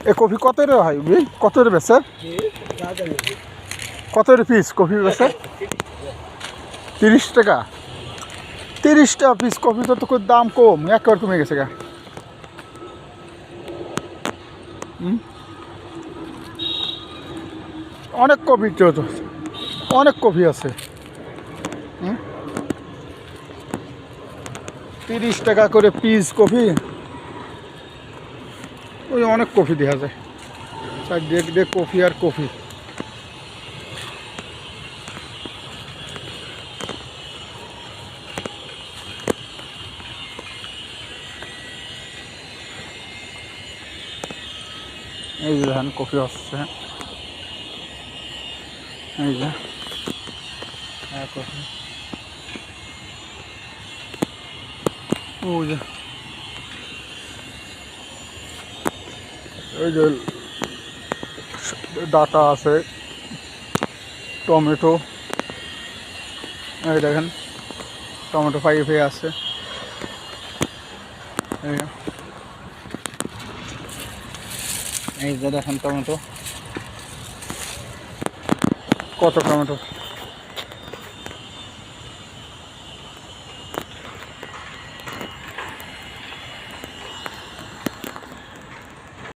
এ coffee কত রে ভাই কত রে বেচে কত রে পিস কফি বেচে 30 টাকা 30 টাকা পিস কফি তো খুব দাম কম একবার কমে গেছে গা অনেক কফি তো অনেক কফি আছে 30 টাকা করে পিস কফি ওই অনেক কফি দেখা যায় দেখ কফি আর কফি এই যে দেখেন কফি আসছে এই যে কফি ওই যে এই যে ডাটা আছে টমেটো এই দেখেন টমেটো ফাইভে আছে এই যে দেখেন টমেটো কত টমেটো